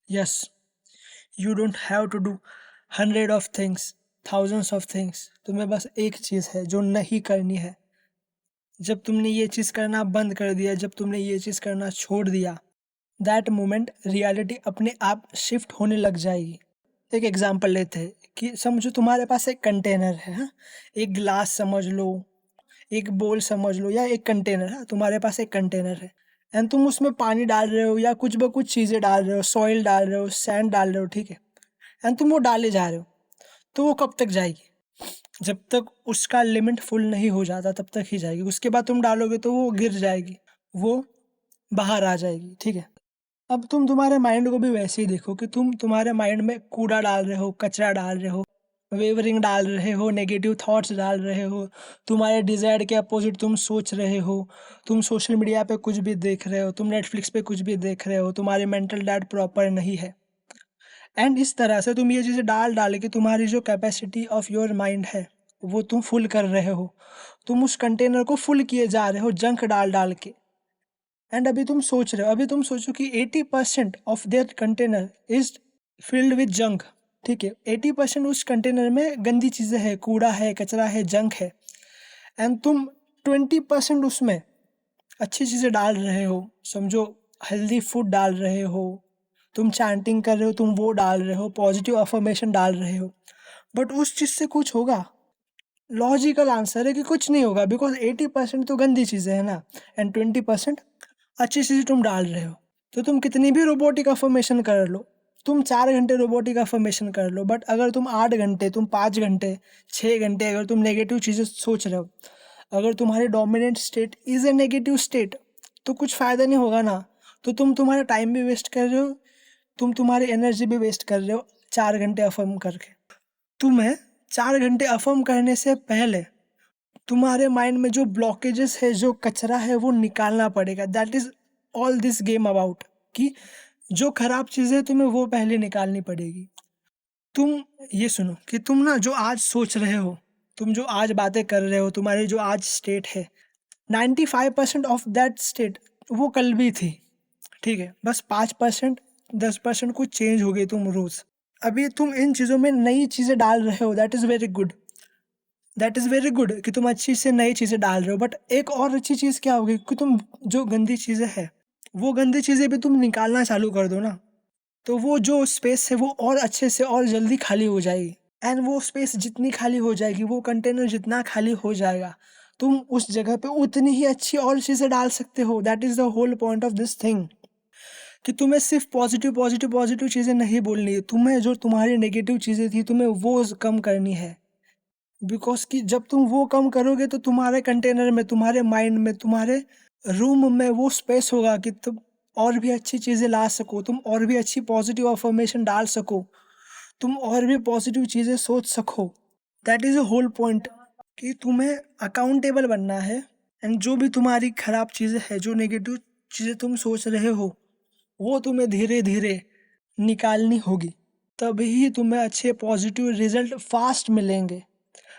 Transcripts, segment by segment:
Yes, you don't have to do hundred of things, thousands of things. तुम्हें बस एक चीज़ है जो नहीं करनी है। जब तुमने ये चीज़ करना बंद कर दिया, जब तुमने ये चीज़ करना छोड़ दिया, दैट मोमेंट रियलिटी अपने आप शिफ्ट होने लग जाएगी। एक एग्जांपल लेते हैं कि समझो तुम्हारे पास एक कंटेनर है, हाँ? एक ग्लास समझ लो, एक बोल समझ लो, या एक कंटेनर है, तुम्हारे पास एक कंटेनर है एंड तुम उसमें पानी डाल रहे हो या कुछ ब कुछ चीज़ें डाल रहे हो, सॉइल डाल रहे हो, सैंड डाल रहे हो, ठीक है? एंड तुम वो डाले जा रहे हो, तो वो कब तक जाएगी? जब तक उसका लिमिट फुल नहीं हो जाता तब तक ही जाएगी। उसके बाद तुम डालोगे तो वो गिर जाएगी, वो बाहर आ जाएगी, ठीक है? अब तुम तुम्हारे माइंड को भी वैसे ही देखो कि तुम तुम्हारे माइंड में कूड़ा डाल रहे हो, कचरा डाल रहे हो, वेवरिंग डाल रहे हो, नेगेटिव थॉट्स डाल रहे हो, तुम्हारे डिज़ायर के अपोजिट तुम सोच रहे हो, तुम सोशल मीडिया पे कुछ भी देख रहे हो, तुम नेटफ्लिक्स पे कुछ भी देख रहे हो, तुम्हारी मेंटल डाइट प्रॉपर नहीं है। एंड इस तरह से तुम ये चीज़ें डाल डाल के तुम्हारी जो कैपेसिटी ऑफ योर माइंड है वो तुम फुल कर रहे हो। तुम उस कंटेनर को फुल किए जा रहे हो जंक डाल डाल के। एंड अभी तुम सोच रहे हो, अभी तुम सोचो कि 80% of their container is filled with junk, ठीक है? 80% उस कंटेनर में गंदी चीज़ें हैं, कूड़ा है, कचरा है, जंक है। एंड तुम 20% उसमें अच्छी चीज़ें डाल रहे हो, समझो हेल्दी फूड डाल रहे हो, तुम चैंटिंग कर रहे हो, तुम वो डाल रहे हो, पॉजिटिव अफर्मेशन डाल रहे हो, बट उस चीज़ से कुछ होगा? लॉजिकल आंसर है कि कुछ नहीं होगा, बिकॉज 80% तो गंदी चीज़ें हैं ना, एंड 20% अच्छी चीज़ें तुम डाल रहे हो। तो तुम कितनी भी रोबोटिक अफर्मेशन कर लो, तुम 4 घंटे रोबोटिक अफर्मेशन कर लो, बट अगर तुम 8 घंटे, तुम 5 घंटे, 6 घंटे अगर तुम नेगेटिव चीज़ें सोच रहे हो, अगर तुम्हारी dominant state is a negative state, तो कुछ फ़ायदा नहीं होगा ना। तो तुम तुम्हारा टाइम भी वेस्ट कर रहे हो, तुम तुम्हारी एनर्जी भी वेस्ट कर रहे हो 4 घंटे अफर्म करके। तुम्हें 4 घंटे अफर्म करने से पहले तुम्हारे माइंड में जो ब्लॉकेजेस है, जो कचरा है, वो निकालना पड़ेगा। That is all this game about, कि जो खराब चीज़ें हैं तुम्हें वो पहले निकालनी पड़ेगी। तुम ये सुनो कि तुम ना जो आज सोच रहे हो, तुम जो आज बातें कर रहे हो, तुम्हारी जो आज स्टेट है, 95% ऑफ दैट स्टेट वो कल भी थी, ठीक है? बस 5%, 10% कुछ चेंज हो गई तुम रोज़। अभी तुम इन चीज़ों में नई चीज़ें डाल रहे हो, that is very good, that is very good कि तुम अच्छी से नई चीज़ें डाल रहे हो। बट एक और अच्छी चीज़ क्या होगी कि तुम जो गंदी चीज़ें हैं, वो गंदी चीज़ें भी तुम निकालना चालू कर दो ना, तो वो जो स्पेस है वो और अच्छे से और जल्दी खाली हो जाएगी। एंड वो स्पेस जितनी खाली हो जाएगी, वो कंटेनर जितना खाली हो जाएगा, तुम उस जगह पे उतनी ही अच्छी और चीज़ें डाल सकते हो। That is the whole point of this thing, कि तुम्हें सिर्फ पॉजिटिव पॉजिटिव पॉजिटिव चीज़ें नहीं बोलनी है, तुम्हें जो तुम्हारी नेगेटिव चीज़ें थी तुम्हें वो कम करनी है। बिकॉज़ कि जब तुम वो कम करोगे तो तुम्हारे कंटेनर में, तुम्हारे माइंड में, तुम्हारे रूम में वो स्पेस होगा कि तुम और भी अच्छी चीज़ें ला सको, तुम और भी अच्छी पॉजिटिव अफ़र्मेशन डाल सको, तुम और भी पॉजिटिव चीज़ें सोच सको। That is a whole point, कि तुम्हें अकाउंटेबल बनना है। एंड जो भी तुम्हारी खराब चीज़ें हैं, जो नेगेटिव चीज़ें तुम सोच रहे हो, वो तुम्हें धीरे-धीरे निकालनी होगी। तभी तुम्हें अच्छे पॉजिटिव रिज़ल्ट फ़ास्ट मिलेंगे।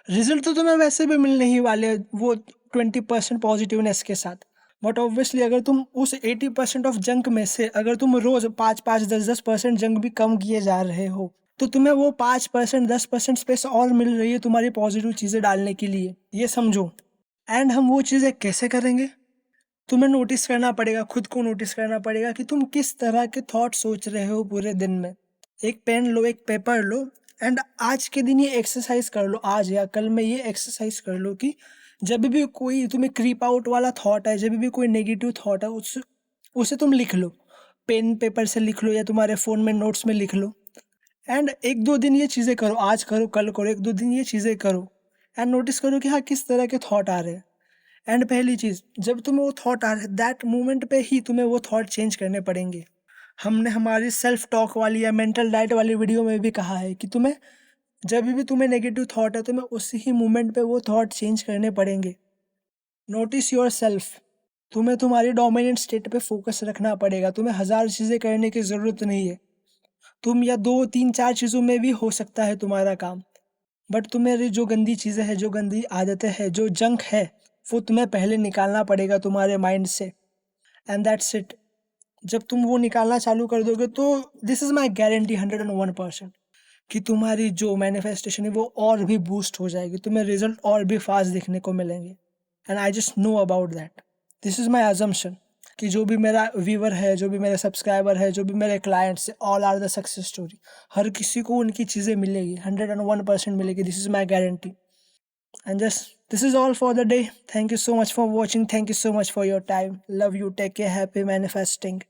रिजल्ट तो तुम्हें वैसे भी मिलने ही वाले वो 20% पॉजिटिवनेस के साथ। बट ऑब्वियसली अगर तुम उस 80% ऑफ जंक में से अगर तुम रोज 5-5 10-10% जंक भी कम किए जा रहे हो, तो तुम्हें वो 5% 10% स्पेस और मिल रही है तुम्हारी पॉजिटिव चीज़ें डालने के लिए, ये समझो। एंड हम वो चीज़ें कैसे करेंगे? तुम्हें नोटिस करना पड़ेगा, खुद को नोटिस करना पड़ेगा कि तुम किस तरह के थॉट सोच रहे हो पूरे दिन में। एक पेन लो, एक पेपर लो, एंड आज के दिन ये एक्सरसाइज कर लो, आज या कल में ये एक्सरसाइज कर लो कि जब भी कोई तुम्हें क्रीप आउट वाला थॉट है, जब भी कोई नेगेटिव थॉट है, उस उसे तुम लिख लो। पेन पेपर से लिख लो या तुम्हारे फ़ोन में नोट्स में लिख लो। एंड 1-2 दिन ये चीज़ें करो, आज करो, कल करो, 1-2 दिन ये चीज़ें करो। एंड नोटिस करो कि हाँ, किस तरह के थॉट आ रहे हैं। एंड पहली चीज़, जब तुम्हें वो थॉट आ रहा है, दैट मोमेंट पे ही तुम्हें वो थॉट चेंज करने पड़ेंगे। हमने हमारी सेल्फ टॉक वाली या मेंटल डाइट वाली वीडियो में भी कहा है कि तुम्हें जब भी तुम्हें नेगेटिव थॉट है, तुम्हें उसी ही मोमेंट पे वो थॉट चेंज करने पड़ेंगे। Notice your self. तुम्हें तुम्हारी डोमिनेंट स्टेट पे फोकस रखना पड़ेगा। तुम्हें हज़ार चीज़ें करने की ज़रूरत नहीं है। तुम या 2-3-4 चीज़ों में भी हो सकता है तुम्हारा काम। बट तुम्हारी जो गंदी चीज़ें हैं, जो गंदी आदतें हैं, जो जंक है, वो तुम्हें पहले निकालना पड़ेगा तुम्हारे माइंड से। And that's it. जब तुम वो निकालना चालू कर दोगे तो दिस इज़ माई गारंटी 101% कि तुम्हारी जो मैनिफेस्टेशन है वो और भी बूस्ट हो जाएगी, तुम्हें रिजल्ट और भी फास्ट दिखने को मिलेंगे। And I just know about that, this is my assumption कि जो भी मेरा व्यूवर है, जो भी मेरे सब्सक्राइबर है, जो भी मेरे clients, all are the success story. हर किसी को उनकी चीज़ें मिलेगी, 101% मिलेगी, this is my guarantee. And just this is all for the day. Thank you so much for watching. Thank you so much for your time. Love you. Take care. Happy manifesting.